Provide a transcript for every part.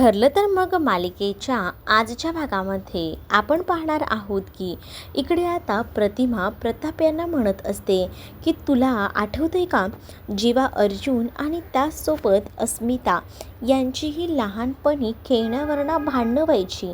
ठरलं तर मग मालिकेच्या आजच्या भागामध्ये आपण पाहणार आहोत की इकडे आता प्रतिमा प्रताप यांना म्हणत असते की तुला आठवतंय का, जेव्हा अर्जुन आणि त्याचसोबत अस्मिता यांचीही लहानपणी खेळण्यावरनं भांडणं व्हायची,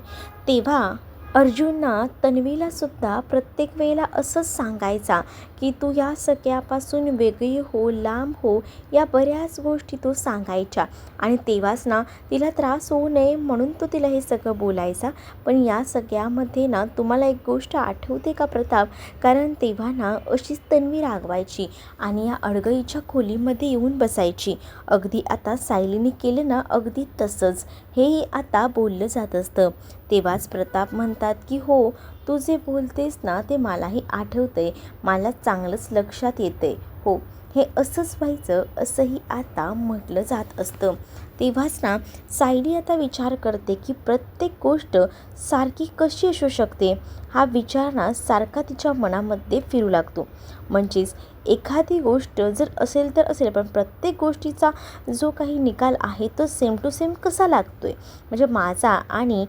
तेव्हा अर्जुनना तन्वीला सुद्धा प्रत्येक वेळेला असंच सांगायचा की तू या सगळ्यापासून वेगळी हो, लांब हो, या बऱ्याच गोष्टी तो सांगायच्या. आणि तेव्हाच ना तिला त्रास होऊ नये म्हणून तो तिला हे सगळं बोलायचा. पण या सगळ्यामध्ये ना तुम्हाला एक गोष्ट आठवते का प्रताप, कारण तेव्हा ना अशीच तन्वी रागवायची आणि या अडगळीच्या खोलीमध्ये येऊन बसायची. अगदी आता सायलीने केलं ना अगदी तसंच हेही आता बोललं जात असतं. तेव्हाच प्रताप म्हणतात की हो, तू जे बोलतेस ना ते मलाही आठवतंय, मला चांगलंच लक्षात येतंय. हो, हे असंच व्हायचं असंही आता म्हटलं जात असतं. तेव्हाच ना सायली आता विचार करते की प्रत्येक गोष्ट सारखी कशी असू शकते, हा विचार ना सारखा तिच्या मनामध्ये फिरू लागतो. म्हणजेच एखादी गोष्ट जर असेल तर असेल, पण प्रत्येक गोष्टीचा जो काही निकाल आहे तो सेम टू सेम कसा लागतोय, म्हणजे माझा आणि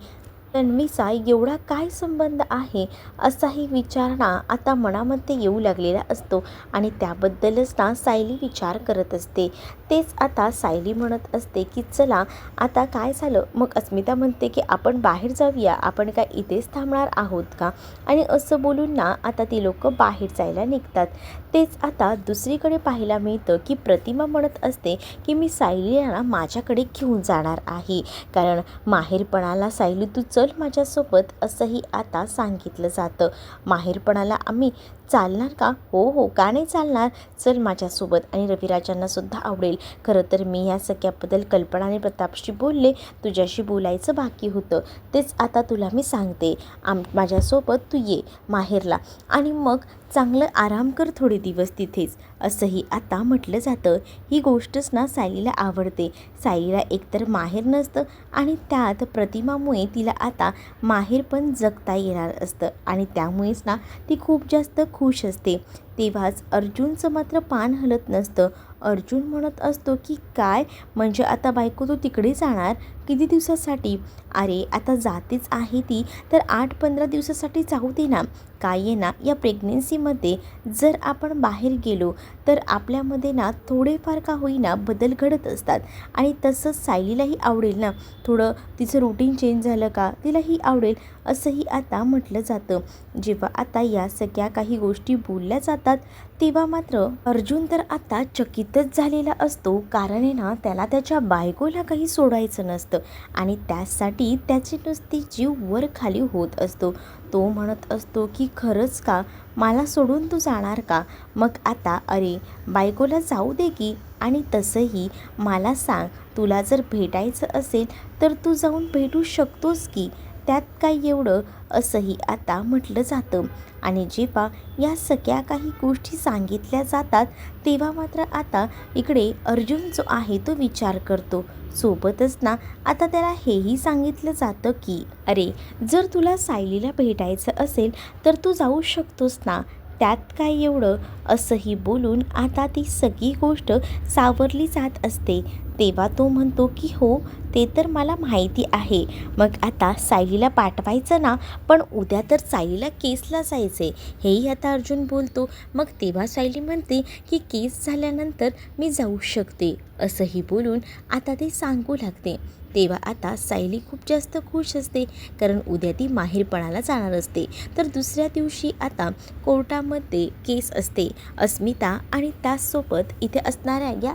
तन्वीचा एवढा काय संबंध आहे, असाही विचार ना आता मनामध्ये येऊ लागलेला असतो. आणि त्याबद्दलच ना सायली विचार करत असते. तेच आता सायली म्हणत असते की चला आता काय झालं, मग अस्मिता म्हणते की आपण बाहेर जाऊया, आपण काय इथेच थांबणार आहोत का, आणि असं बोलून ना आता ती लोक बाहेर जायला निघतात. तेच आता दुसरीकडे पाहायला मिळतं की प्रतिमा म्हणत असते की मी सायलीला ना माझ्याकडे घेऊन जाणार आहे, कारण माहेरपणाला सायली तू चल माझ्यासोबत, असंही आता सांगितलं जातं. माहेरपणाला आम्ही चालणार का, हो हो, का नाही चालणार, चल माझ्यासोबत. आणि रविराजांना सुद्धा आवडेल. खरं तर मी या सगळ्याबद्दल कल्पना आणि प्रतापशी बोलले, तुझ्याशी बोलायचं बाकी होतं, तेच आता तुला मी सांगते. माझ्यासोबत तू ये माहेरला आणि मग चांगलं आराम कर थोडे दिवस तिथेच, असंही आता म्हटलं जातं. ही गोष्टच ना सायलीला आवडते. सायलीला एकतर माहेर नसतं आणि त्यात प्रतिमामुळे तिला आता माहेर पण जगता येणार असतं, आणि त्यामुळेच ना ती खूप जास्त खुश असते. तेव्हाच अर्जुनचं मात्र पान हलत नसतं. अर्जुन म्हणत असतो की काय, म्हणजे आता बायको तू तिकडे जाणार, किती दिवसासाठी, अरे आता जातेच आहे ती तर 8-15 दिवसासाठी जाऊ दे ना. काय आहे ना, या प्रेग्नेन्सीमध्ये जर आपण बाहेर गेलो तर आपल्यामध्ये ना थोडेफार का होईना बदल घडत असतात, आणि तसंच सायलीलाही आवडेल ना, थोडं तिचं रुटीन चेंज झालं का तिलाही आवडेल, असंही आता म्हटलं जातं. जेव्हा आता या सगळ्या काही गोष्टी बोलल्या जातात तेव्हा मात्र अर्जुन तर आता चकितच झालेला असतो, कारण आहे ना त्याला त्याच्या बायकोला काही सोडायचं नसतं आणि त्यासाठी त्याची नुसती जीव वर खाली होत असतो. तो म्हणत असतो की खरंच का, मला सोडून तू जाणार का, मग आता अरे बायकोला जाऊ दे की, आणि तसंही मला सांग, तुला जर भेटायचं असेल तर तू जाऊन भेटू शकतोस की, त्यात काय एवढं, असंही आता म्हटलं जातं. आणि जेव्हा या सगळ्या काही गोष्टी सांगितल्या जातात तेव्हा मात्र आता इकडे अर्जुन जो आहे तो विचार करतो. सोबतच ना आता त्याला हेही सांगितलं जातं की अरे जर तुला सायलीला भेटायचं असेल तर तू जाऊ शकतोस ना, त्यात काय एवढं, असंही बोलून आता ती सगळी गोष्ट सावरली जात असते. तेव्हा तो म्हणतो की हो, ते तर मला माहिती आहे, मग आता सायलीला पाठवायचं ना, पण उद्या तर सायलीला केसला जायचे, हेही आता अर्जुन बोलतो. मग तेव्हा सायली म्हणते की केस झाल्यानंतर मी जाऊ शकते, असंही बोलून आता ते सांगू लागते. तेव्हा आता सायली खूप जास्त खुश असते, कारण उद्या ती माहेरपणाला जाणार असते. तर दुसऱ्या दिवशी आता कोर्टामध्ये केस असते अस्मिता आणि त्याचसोबत इथे असणाऱ्या या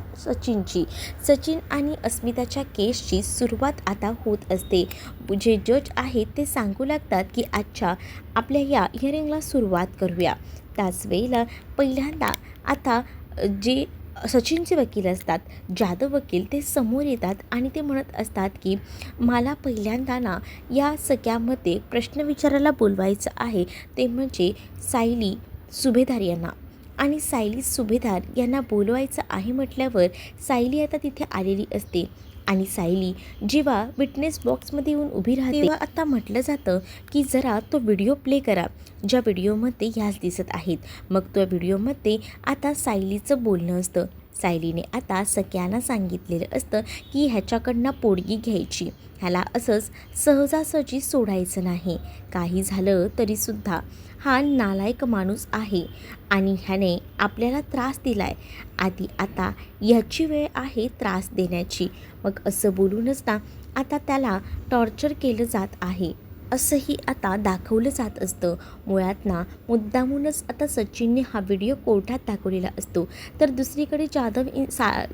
सचिन आणि अस्मिताच्या केसची सुरुवात आता होत असते. जे जज आहेत ते सांगू लागतात की आजच्या आपल्या या हिअरिंगला सुरुवात करूया. त्याच वेळेला पहिल्यांदा आता जे सचिनचे वकील असतात, जाधव वकील, ते समोर येतात आणि ते म्हणत असतात की मला पहिल्यांदा ना या सगळ्यामध्ये प्रश्न विचारायला बोलवायचं आहे, ते म्हणजे सायली सुभेदार यांना. आणि सायली सुभेदार यांना बोलवायचं आहे म्हटल्यावर सायली आता तिथे आलेली असते, आणि सायली जेव्हा विटनेस बॉक्समध्ये येऊन उभी राहते तेव्हा आता म्हटलं जातं की जरा तो व्हिडिओ प्ले करा, ज्या व्हिडिओमध्ये ह्याच दिसत आहेत. मग त्या व्हिडिओमध्ये आता सायलीचं बोलणं असतं सायलीने आता सगळ्यांना सांगितलेलं असतं की ह्याच्याकडनं पोडगी घ्यायची, ह्याला असंच सहजासहजी सोडायचं नाही. काही झालं तरीसुद्धा हा नालायक माणूस आहे आणि ह्याने आपल्याला त्रास दिला आहे. आता ह्याची वेळ आहे त्रास देण्याची. मग असं बोलूनच ना आता त्याला टॉर्चर केलं जात आहे असंही आता दाखवलं जात असतं. मुळात ना मुद्दामूनच आता सचिनने हा व्हिडिओ कोर्टात दाखवलेला असतो. तर दुसरीकडे जाधव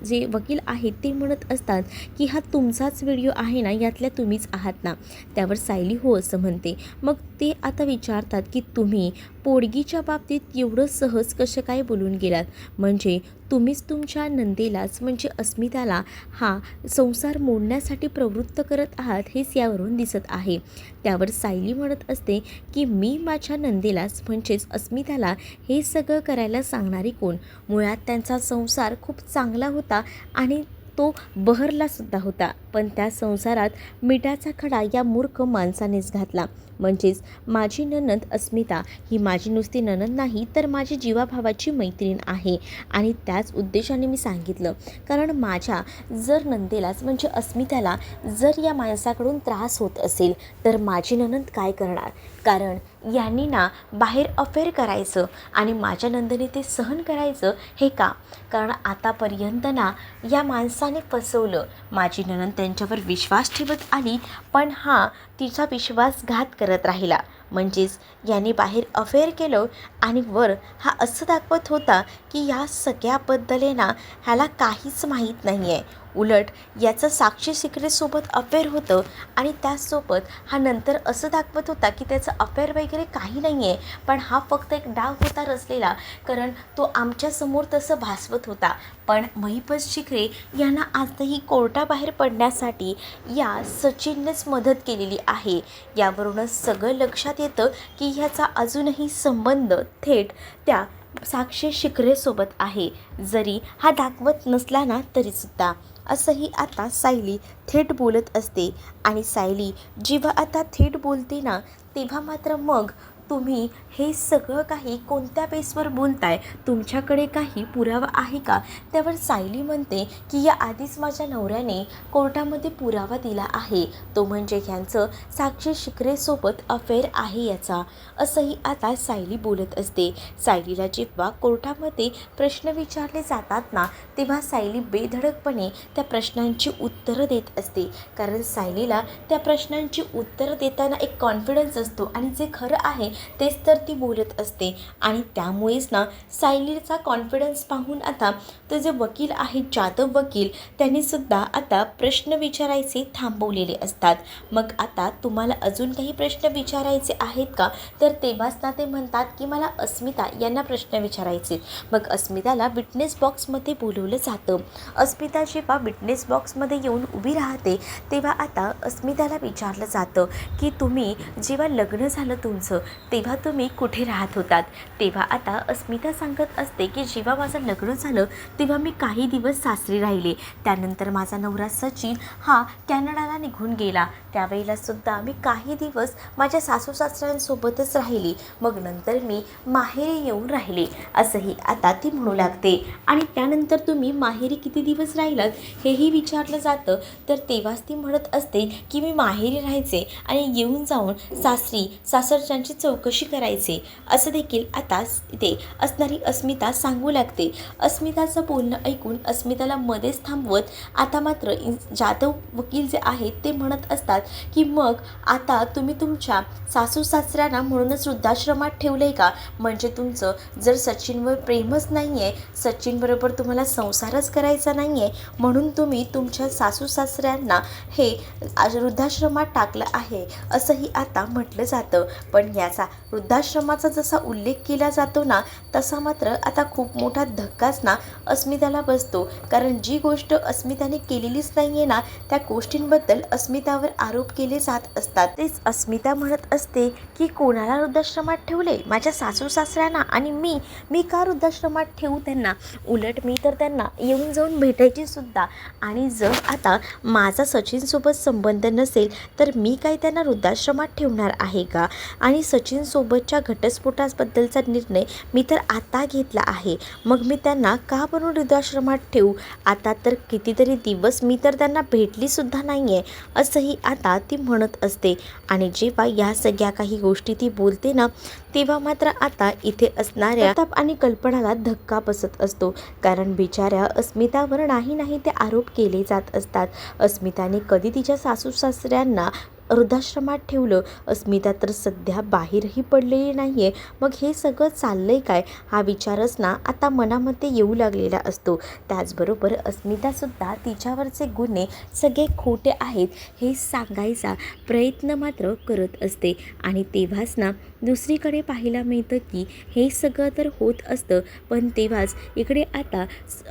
जे वकील आहेत ते म्हणत असतात की हा तुमचाच व्हिडिओ आहे ना, यातल्या तुम्हीच आहात ना. त्यावर सायली हो असं म्हणते. मग ते आता विचारतात की तुम्ही पोडगीच्या बाबतीत एवढं सहज कसं काय बोलून गेलात, म्हणजे तुम्हीच तुमच्या नंदेलाच म्हणजे अस्मिताला हा संसार मोडण्यासाठी प्रवृत्त करत आहात हेच यावरून दिसत आहे. त्यावर सायली म्हणत असते की मी माझ्या नंदेलाच म्हणजेच अस्मिताला हे सगळं करायला सांगणारी कोण. मुळात त्यांचा संसार खूप चांगला होता आणि तो बहरलासुद्धा होता, पण त्या संसारात मिठाचा खडा या मूर्ख माणसानेच घातला. म्हणजेच माझी नणंद अस्मिता ही माझी नुसती नणंद नाही तर माझी जीवाभावाची मैत्रीण आहे आणि त्याच उद्देशाने मी सांगितलं. कारण माझ्या जर नंदेलाच म्हणजे अस्मिताला जर या माणसाकडून त्रास होत असेल तर माझी नणंद काय करणार. कारण यांनी ना बाहेर अफेअर करायचं आणि माझ्या नंदेने ते सहन करायचं हे का. कारण आतापर्यंत ना या माणसाने फसवलं. माझी नणंद त्यांच्यावर विश्वास ठेवत आली पण हा तिचा विश्वासघात करत राहिला. म्हणजेच याने बाहेर अफेअर केलं आणि वर हा असं दाखवत होता की या सगळ्याबद्दल आहे ना ह्याला काहीच माहीत नाही आहे. उलट याचं साक्षी शिकरेसोबत अफेअर होतं आणि त्याचसोबत हा नंतर असं दाखवत होता की त्याचं अफेअर वगैरे काही नाही आहे, पण हा फक्त एक डाव होता रचलेला. कारण तो आमच्यासमोर तसं भासवत होता. पण महिपत शिखरे यांना आजही कोर्टाबाहेर पडण्यासाठी या सचिननेच मदत केलेली आहे. यावरूनच सगळं लक्षात येतं की ह्याचा अजूनही संबंध थेट त्या साक्षी शिकरेसोबत आहे, जरी हा दाखवत नसला ना तरीसुद्धा. असंही आता सायली थेट बोलत असते आणि सायली जेव्हा आता थेट बोलते ना तेव्हा मात्र मग तुम्ही हे सगळं काही कोणत्या बेसवर बोलताय, तुमच्याकडे काही पुरावा आहे का. त्यावर सायली म्हणते की या आधीच माझ्या नवऱ्याने कोर्टामध्ये पुरावा दिला आहे, तो म्हणजे ह्यांचं साक्षी शिकरेसोबत अफेअर आहे याचा. असंही आता सायली बोलत असते. सायलीला जेव्हा कोर्टामध्ये प्रश्न विचारले जातात ना तेव्हा सायली बेधडकपणे त्या प्रश्नांची उत्तरं देत असते. कारण सायलीला त्या प्रश्नांची उत्तरं देताना एक कॉन्फिडन्स असतो आणि जे खरं आहे तेच तर ती बोलत असते. आणि त्यामुळेच ना सायलीचा कॉन्फिडन्स पाहून आता ते जे वकील आहेत जाधव वकील त्यांनीसुद्धा आता प्रश्न विचारायचे थांबवलेले असतात. मग आता तुम्हाला अजून काही प्रश्न विचारायचे आहेत का, तर तेव्हाच ना ते म्हणतात की मला अस्मिता यांना प्रश्न विचारायचे. मग अस्मिताला विटनेस बॉक्समध्ये बोलवलं जातं. अस्मिता जेव्हा विटनेस बॉक्समध्ये येऊन उभी राहते तेव्हा आता अस्मिताला विचारलं जातं की तुम्ही जेव्हा लग्न झालं तुमचं तेव्हा तुम्ही कुठे राहत होतात. तेव्हा आता अस्मिता सांगत असते की जेव्हा माझं लग्न झालं तेव्हा मी काही दिवस सासरी राहिले. त्यानंतर माझा नवरा सचिन हा कॅनडाला निघून गेला. त्यावेळेला सुद्धा मी काही दिवस माझ्या सासू सासऱ्यांसोबतच राहिली. मग नंतर मी माहेरी येऊन राहिले असंही आता ती म्हणू लागते. आणि त्यानंतर तुम्ही माहेरी किती दिवस राहिलात हेही विचारलं जातं. तर तेव्हाच ती म्हणत असते की मी माहेरी राहायचे आणि येऊन जाऊन सासरच्यांची चौकशी करायचे. असं देखील आता इथे असणारी अस्मिता सांगू लागते. अस्मिताचं बोलणं ऐकून अस्मिताला मध्येच थांबवत आता मात्र जाधव वकील जे आहेत ते म्हणत असतात की मग आता तुम्ही तुमच्या सासू सासऱ्यांना म्हणूनच वृद्धाश्रमात ठेवलं आहे का. म्हणजे तुमचं जर सचिनवर प्रेमच नाही आहे, सचिनबरोबर तुम्हाला संसारच करायचा नाही आहे, म्हणून तुम्ही तुमच्या सासू सासऱ्यांना हे वृद्धाश्रमात टाकलं आहे असंही आता म्हटलं जातं. पण याचा वृद्धाश्रमाचा जसा उल्लेख केला जातो ना तसा मात्र आता खूप मोठा धक्काच ना अस्मिताला बसतो. कारण जी गोष्ट अस्मिताने केलेलीच नाही आहे ना त्या गोष्टींबद्दल अस्मितावर आरोप केले जात असतात. तेच अस्मिता म्हणत असते की कोणाला वृद्धाश्रमात ठेवले? माझ्या सासू सासऱ्यांना. आणि मी का वृद्धाश्रमात ठेवू त्यांना? उलट मी तर त्यांना येऊन जाऊन भेटायची सुद्धा. आणि जर आता माझा सचिनसोबत संबंध नसेल तर मी काही त्यांना वृद्धाश्रमात ठेवणार आहे का? आणि सचिनसोबतच्या घटस्फोटाबद्दलचा निर्णय मी तर आता घेतला आहे. मग मी त्यांना का बनवून वृद्धाश्रमात ठेवू? आता तर कितीतरी दिवस मी तर त्यांना भेटलीसुद्धा नाही आहे, असंही आता ती म्हणत असते. आणि जेव्हा या सगळ्या काही गोष्टी ती बोलते ना, तेव्हा मात्र आता इथे असणाऱ्या प्रताप आणि कल्पनाला धक्का बसत असतो. कारण बिचाऱ्या अस्मितावर नाही ते आरोप केले जात असतात. अस्मिताने कधी तिच्या सासू सासऱ्यांना वृद्धाश्रमात ठेवलं? अस्मिता तर सध्या बाहेरही पडलेली नाही आहे. मग हे सगळं चाललंय काय? हा विचारच ना आता मनामध्ये येऊ लागलेला असतो. त्याचबरोबर अस्मितासुद्धा तिच्यावरचे गुन्हे सगळे खोटे आहेत हे सांगायचा प्रयत्न मात्र करत असते. आणि तेव्हाच ना दुसरीकडे पाहायला मिळतं की हे सगळं तर होत असतं, पण तेव्हाच इकडे आता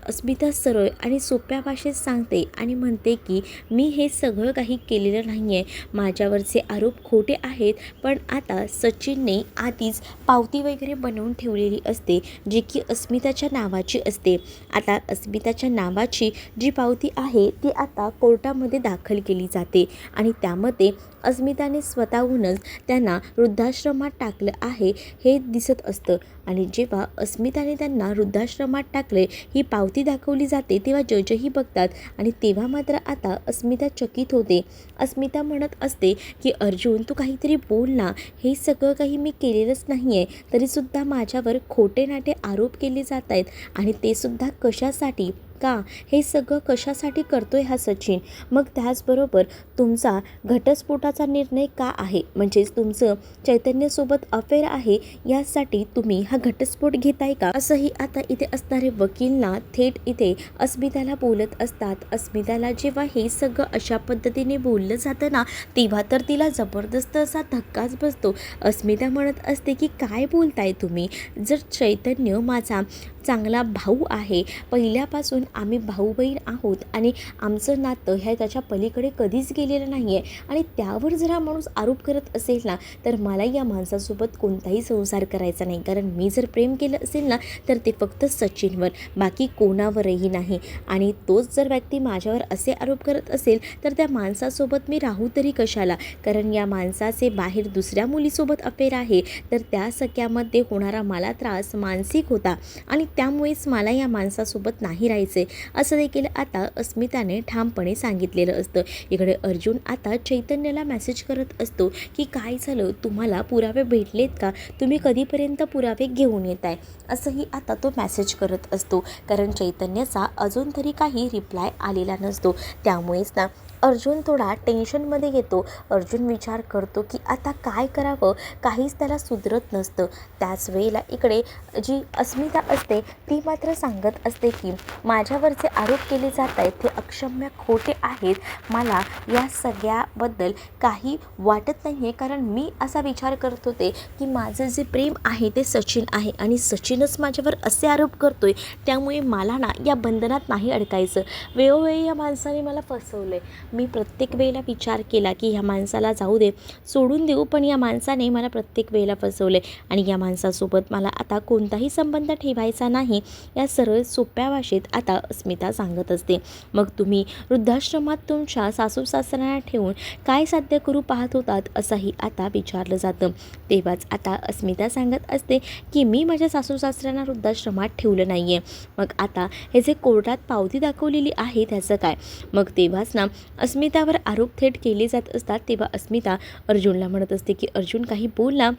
अस्मिता सरळ आणि सोप्या भाषेत सांगते आणि म्हणते की मी हे सगळं काही केलेलं नाही आहे, माझ्यावरचे आरोप खोटे आहेत. पण आता सचिनने आधीच पावती वगैरे बनवून ठेवलेली असते जी की अस्मिताच्या नावाची असते. आता अस्मिताच्या नावाची जी पावती आहे ती आता कोर्टामध्ये दाखल केली जाते आणि त्यामध्ये अस्मिताने स्वतःहूनच त्यांना वृद्धाश्रमात टाकलं आहे हे दिसत असतं. आणि जेव्हा अस्मिताने त्यांना वृद्धाश्रमात टाकले ही पावती दाखवली जाते तेव्हा जजही बघतात. आणि तेव्हा मात्र आता अस्मिता चकित होते. अस्मिता म्हणत असते की अर्जुन तू काहीतरी बोल ना, हे सगळं काही मी केलेलंच नाही आहे, तरीसुद्धा माझ्यावर खोटे नाटे आरोप केले जात आहेत. आणि ते सुद्धा कशासाठी? का? हे सगळं कशासाठी करतोय हा सचिन? मग त्याचबरोबर तुमचा घटस्फोटाचा निर्णय का आहे? म्हणजेच तुमचं चैतन्यसोबत अफेअर आहे यासाठी तुम्ही हा घटस्फोट घेताय का? असंही आता इथे असणारे वकील ना थेट इथे अस्मिताला बोलत असतात. अस्मिताला जेव्हा हे सगळं अशा पद्धतीने बोललं जातं ना तेव्हा तर तिला जबरदस्त असा धक्काच बसतो. अस्मिता म्हणत असते की काय बोलताय तुम्ही? जर चैतन्य माझा चांगला भाऊ आहे, पहिल्यापासून आम्ही भाऊ बहीण आहोत आणि आमचं नातं ह्या त्याच्या पलीकडे कधीच गेलेलं नाही आहे, आणि त्यावर जर हा माणूस आरोप करत असेल ना तर मला या माणसासोबत कोणताही संसार करायचा नाही. कारण मी जर प्रेम केलं असेल ना तर ते फक्त सचिनवर, बाकी कोणावरही नाही. आणि तोच जर व्यक्ती माझ्यावर असे आरोप करत असेल तर त्या माणसासोबत मी राहू तरी कशाला? कारण या माणसाचे बाहेर दुसऱ्या मुलीसोबत अफेअर आहे, तर त्या सगळ्यामध्ये होणारा मला त्रास मानसिक होता आणि त्यामुळेच मला या माणसासोबत नाही राहायचे, असं देखील आता अस्मिताने ठामपणे सांगितलेलं असतं. इकडे अर्जुन आता चैतन्याला मेसेज करत असतो की काय झालं, तुम्हाला पुरावे भेटलेत का? तुम्ही कधीपर्यंत पुरावे घेऊन येत आहे? असंही आता तो मेसेज करत असतो. कारण चैतन्याचा अजून तरी काही रिप्लाय आलेला नसतो. त्यामुळेच ना अर्जुन थोडा टेन्शनमध्ये येतो. अर्जुन विचार करतो की आता काय करावं, काहीच त्याला सुधरत नसतं. त्याच वेळेला इकडे जी अस्मिता असते ती मात्र सांगत असते की माझ्यावरचे आरोप केले जात आहेत ते अक्षम्य खोटे आहेत. मला या सगळ्याबद्दल काही वाटत नाही आहे, कारण मी असा विचार करत होते की माझं जे प्रेम आहे ते सचिन आहे आणि सचिनच माझ्यावर असे आरोप करतोय, त्यामुळे मला ना या बंधनात नाही अडकायचं. वेळोवेळी या माणसाने मला फसवलं. मी प्रत्येक वेळेला विचार केला की ह्या माणसाला जाऊ दे, सोडून देऊ, पण या माणसाने मला प्रत्येक वेळेला फसवले आणि या माणसासोबत मला आता कोणताही संबंध ठेवायचा नाही, या सरळ सोप्या भाषेत आता अस्मिता सांगत असते. मग तुम्ही वृद्धाश्रमात तुमच्या सासू सासऱ्यांना ठेवून काय साध्य करू पाहत होतात, असंही आता विचारलं जातं. तेव्हाच आता अस्मिता सांगत असते की मी माझ्या सासू सासऱ्यांना वृद्धाश्रमात ठेवलं नाही आहे. मग आता हे जे कोर्टात पावती दाखवलेली आहे त्याचं काय? मग तेव्हाच ना अस्मितावर आरोप थेट केले जात असतात. तेव्हा अस्मिता अर्जुनला म्हणत असते की अर्जुन काही बोल ना,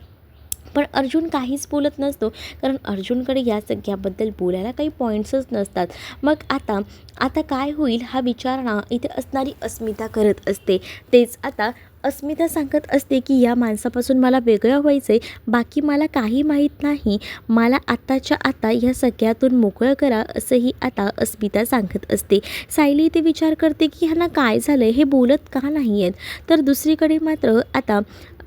पण अर्जुन काहीच बोलत नसतो, कारण अर्जुनकडे या सगळ्याबद्दल बोलायला काही पॉईंट्सच नसतात. मग आता काय होईल हा विचार ना इथे असणारी अस्मिता करत असते. तेच आता अस्मिता सांगत असते की या माणसापासून मला वेगळं व्हायचं आहे, बाकी मला काही माहीत नाही, मला आत्ताच्या आता या सगळ्यातून मोकळं करा, असंही आता अस्मिता सांगत असते. सायली इथे विचार करते की ह्यांना काय झालं आहे, हे बोलत का नाही आहेत. तर दुसरीकडे मात्र आता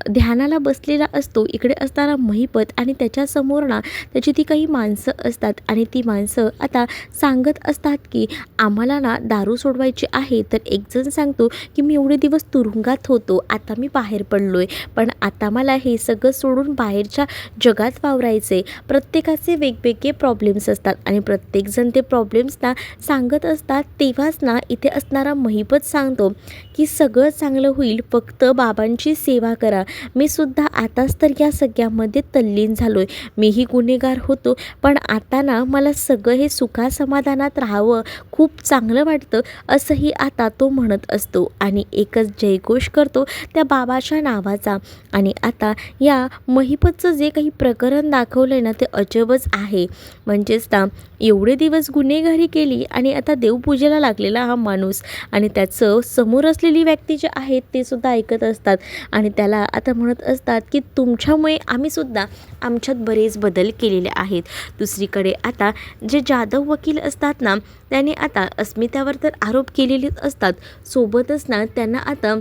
ध्यानाला बसलेला असतो इकडे असताना महिपत आणि त्याच्यासमोर ना त्याची ती काही माणसं असतात आणि ती माणसं आता सांगत असतात की आम्हाला ना दारू सोडवायची आहे. तर एकजण सांगतो की मी एवढे दिवस तुरुंगात होतो, आता मी बाहेर पडलो आहे, पण आता मला हे सगळं सोडून बाहेरच्या जगात वावरायचे. प्रत्येकाचे वेगवेगळे प्रॉब्लेम्स असतात आणि प्रत्येकजण ते प्रॉब्लेम्सना सांगत असतात. तेव्हाच ना इथे असणारा महिपत सांगतो की सगळं चांगलं होईल, फक्त बाबांची सेवा करा. मी सुद्धा आताच तर या सगळ्यामध्ये तल्लीन झालो आहे. मीही गुन्हेगार होतो, पण आता ना मला सगळं हे सुखासमाधानात राहावं, खूप चांगलं वाटतं, असंही आता तो म्हणत असतो आणि एकच जयघोष करतो त्या बाबाच्या नावाचा. आणि आता या महिपतचं जे काही प्रकरण दाखवलं आहे ना ते अजबच आहे. म्हणजेच ना एवढे दिवस गुन्हेगारी केली आणि आता देवपूजेला लागलेला हा माणूस आणि त्याचं समोर असलेली व्यक्ती जे आहेत ते सुद्धा ऐकत असतात आणि त्याला आता म्हणत असतात की तुमच्यामुळे आम्ही सुद्धा आमच्यात बरेच बदल केलेले आहेत. दुसरीकडे आता जे जाधव वकील असतात ना त्याने आता अस्मितावर तर आरोप केलेलेच असतात, सोबतच ना त्यांना आता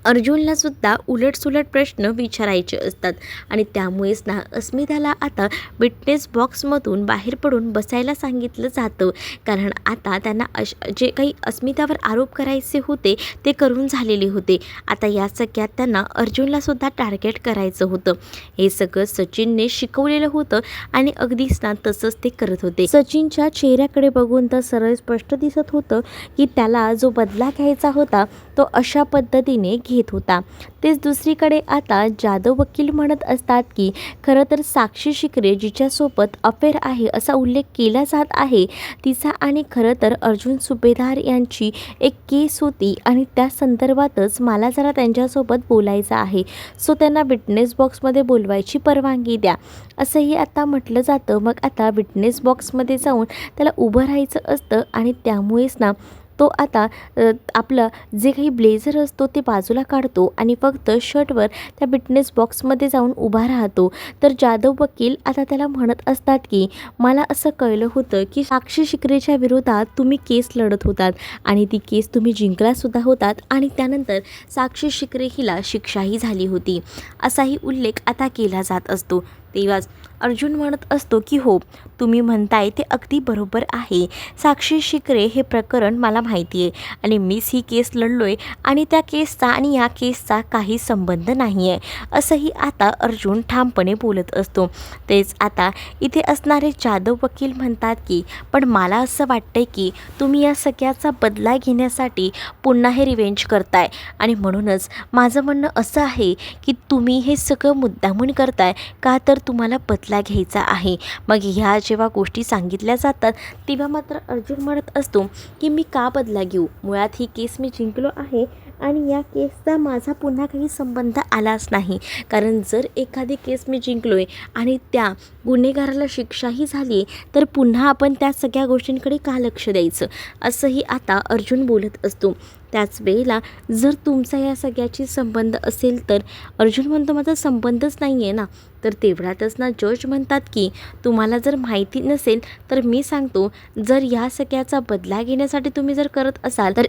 अर्जुनला सुद्धा उलटसुलट प्रश्न विचारायचे असतात आणि त्यामुळेच ना अस्मिताला आता विटनेस बॉक्समधून बाहेर पडून बसायला सांगितलं जातं. कारण आता त्यांना जे काही अस्मितावर आरोप करायचे होते ते करून झालेले होते. आता या सगळ्यात त्यांना अर्जुनला सुद्धा टार्गेट करायचं होतं. हे सगळं सचिनने शिकवलेलं होतं आणि अगदीच ना तसंच ते करत होते. सचिनच्या चेहऱ्याकडे बघून तर सरळ स्पष्ट दिसत होतं की त्याला जो बदला घ्यायचा होता तो अशा पद्धतीने घेत होता. तेच दुसरीकडे आता जाधव वकील म्हणत असतात की खरं तर साक्षी शिकरे जिच्यासोबत अफेअर आहे असा उल्लेख केला जात आहे तिचा आणि खरं तर अर्जुन सुभेदार यांची एक केस होती आणि त्या संदर्भातच मला जरा त्यांच्यासोबत बोलायचं आहे, सो त्यांना विटनेस बॉक्समध्ये बोलवायची परवानगी द्या, असंही आता म्हटलं जातं. मग आता विटनेस बॉक्समध्ये जाऊन त्याला उभं राहायचं असतं आणि त्यामुळेच ना तो आता आपलं जे काही ब्लेझर असतो ते बाजूला काढतो आणि फक्त शर्टवर त्या विटनेस बॉक्समध्ये जाऊन उभा राहतो. तर जाधव वकील आता त्याला म्हणत असतात की मला असं कळलं होतं की साक्षी शिकरेच्या विरोधात तुम्ही केस लढत होतात आणि ती केस तुम्ही जिंकलासुद्धा होतात आणि त्यानंतर साक्षी शिकरे हिला शिक्षाही झाली होती, असाही उल्लेख आता केला जात असतो. तेव्हाच अर्जुन म्हणत असतो की हो, तुम्ही म्हणताय ते अगदी बरोबर आहे, साक्षी शिकरे हे प्रकरण मला माहिती आहे आणि मीच ही केस लढलो आहे आणि त्या केसचा आणि या केसचा काही संबंध नाही आहे, असंही आता अर्जुन ठामपणे बोलत असतो. तेच आता इथे असणारे जाधव वकील म्हणतात की पण मला असं वाटतंय की तुम्ही या सगळ्याचा बदला घेण्यासाठी पुन्हा हे रिवेंज करताय आणि म्हणूनच माझं म्हणणं असं आहे की तुम्ही हे सगळं मुद्दामून करताय का तर तुम्हाला बदला घ्यायचा आहे. मग ह्या जेव्हा गोष्टी सांगितल्या जातात तेव्हा मात्र अर्जुन म्हणत असतो की मी का बदला घेऊ, मुळात ही केस मी जिंकलो आहे आणि या केसचा माझा पुन्हा काही संबंध आलाच नाही. कारण जर एखादी केस मी जिंकलो आहे आणि त्या गुन्हेगाराला शिक्षाही झाली तर पुन्हा आपण त्या सगळ्या गोष्टींकडे का लक्ष द्यायचं, असंही आता अर्जुन बोलत असतो. त्याच वेळेला जर तुमचा या सगळ्याची संबंध असेल तर अर्जुन म्हणतो माझा संबंधच नाही आहे ना. तर तेवढ्यातच ना जज म्हणतात की तुम्हाला जर माहिती नसेल तर मी सांगतो, जर या सगळ्याचा बदला घेण्यासाठी तुम्ही जर करत असाल तर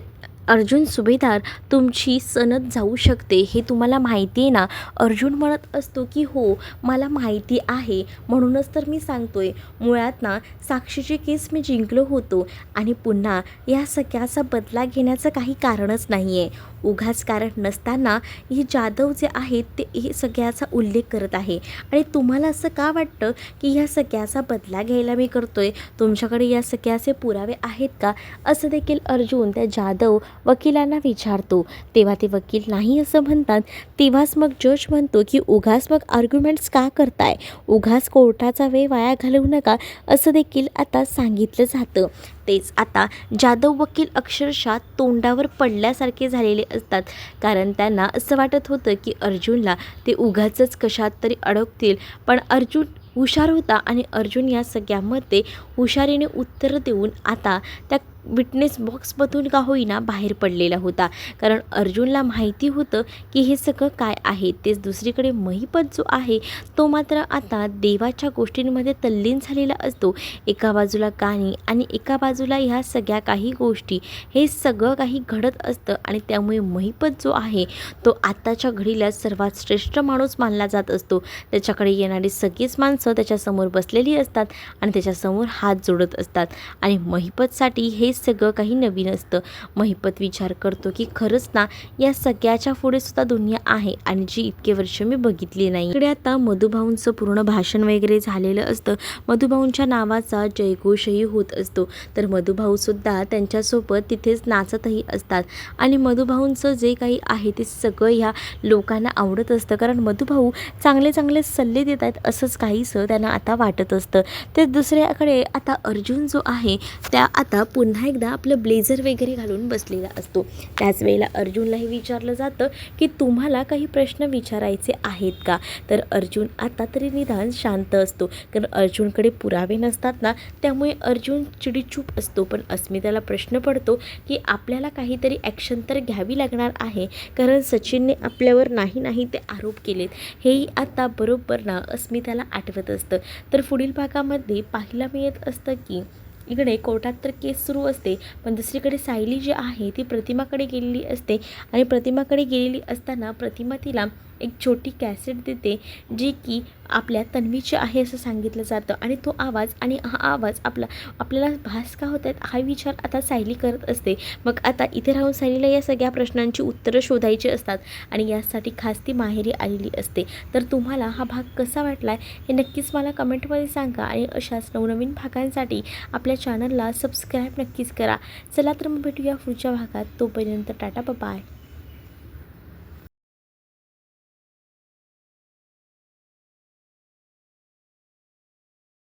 अर्जुन सुभेदार तुमची सनद जाऊ शकते, हे तुम्हाला माहिती आहे ना. अर्जुन म्हणत असतो की हो मला माहिती आहे, म्हणूनच तर मी सांगतोय, मुळात ना साक्षीची केस मी जिंकलो होतो आणि पुन्हा या सगळ्याचा बदला घेण्याचं काही कारणच नाही आहे. उगाच कारण नसताना हे जाधव जे आहेत ते हे सगळ्याचा उल्लेख करत आहे आणि तुम्हाला असं का वाटतं की ह्या सगळ्याचा बदला घ्यायला मी करतोय, तुमच्याकडे या सगळ्याचे पुरावे आहेत का, असं देखील अर्जुन त्या जाधव वकिलांना विचारतो. तेव्हा ते वकील नाही असं म्हणतात. तेव्हाच मग जज म्हणतो की उगाच मग आर्ग्युमेंट्स का करताय, उगाच कोर्टाचा वेळ वाया घालवू नका, असं देखील आता सांगितलं जातं. तेच आता जाधव वकील अक्षरशः तोंडावर पडल्यासारखे झालेले असतात, कारण त्यांना असं वाटत होतं की अर्जुनला ते उगाचच कशात तरी अडकतील, पण अर्जुन हुशार होता आणि अर्जुन या सगळ्यामध्ये हुशारीने उत्तर देऊन आता त्या विटनेस बॉक्समधून का होईना बाहेर पडलेला होता. कारण अर्जुनला माहिती होतं की हे सगळं काय आहे. तेच दुसरीकडे महिपत जो आहे तो मात्र आता देवाच्या गोष्टींमध्ये तल्लीन झालेला असतो. एका बाजूला गाणी आणि एका बाजूला ह्या सगळ्या काही गोष्टी, हे सगळं काही घडत असतं आणि त्यामुळे महिपत जो आहे तो आत्ताच्या घडीला सर्वात श्रेष्ठ माणूस मानला जात असतो. त्याच्याकडे येणारी सगळीच माणसं त्याच्यासमोर बसलेली असतात आणि त्याच्यासमोर हात जोडत असतात आणि महिपतसाठी हे सगळं काही नवीन असतं. महिपत विचार करतो की खरंच ना, या सगळ्याच्या पुढे सुद्धा दुनिया आहे आणि जी इतके वर्ष मी बघितली नाही. इकडे आता मधुभाऊंचं पूर्ण भाषण वगैरे झालेलं असतं. मधुभाऊंच्या नावाचा जयघोषही होत असतो. तर मधुभाऊसुद्धा त्यांच्यासोबत तिथेच नाचतही असतात आणि मधुभाऊंचं जे काही आहे ते सगळं ह्या लोकांना आवडत असतं. कारण मधुभाऊ चांगले चांगले सल्ले देत आहेत असंच काहीसं त्यांना आता वाटत असतं. ते दुसऱ्याकडे आता अर्जुन जो आहे त्या आता पुन्हा एकदा आपलं ब्लेझर वगैरे घालून बसलेला असतो. त्याच वेळेला अर्जुनलाही विचारलं जातं की तुम्हाला काही प्रश्न विचारायचे आहेत का. तर अर्जुन आता तरी निदान शांत असतो. कारण अर्जुनकडे पुरावे नसतात ना, त्यामुळे अर्जुन चिडीचूप असतो. पण अस्मिताला प्रश्न पडतो की आपल्याला काहीतरी ॲक्शन तर घ्यावी लागणार आहे. कारण सचिनने आपल्यावर नाही ते आरोप केलेत, हेही आता बरोबर ना अस्मिताला आठवत असतं. तर पुढील भागामध्ये पाहायला मिळत असतं की इकडे कोर्टात तर केस सुरू असते, पण दुसरीकडे सायली जी आहे ती प्रतिमाकडे गेलेली असते आणि प्रतिमाकडे गेलेली असताना प्रतिमा तिला एक छोटी कॅसेट देते जी की आपल्या तन्वीची आहे असं सांगितलं जातं. आणि तो आवाज आणि हा आवाज आपल्याला भास का होत आहेत हा विचार आता सायली करत असते. मग आता इथे राहून सायलीला या सगळ्या प्रश्नांची उत्तरं शोधायची असतात आणि यासाठी खास ती माहेरी आलेली असते. तर तुम्हाला हा भाग कसा वाटला हे नक्कीच मला कमेंटमध्ये सांगा आणि अशाच नवनवीन भागांसाठी आपल्या चॅनलला सबस्क्राईब नक्कीच करा. चला तर मग भेटूया पुढच्या भागात. तोपर्यंत टाटा बाय.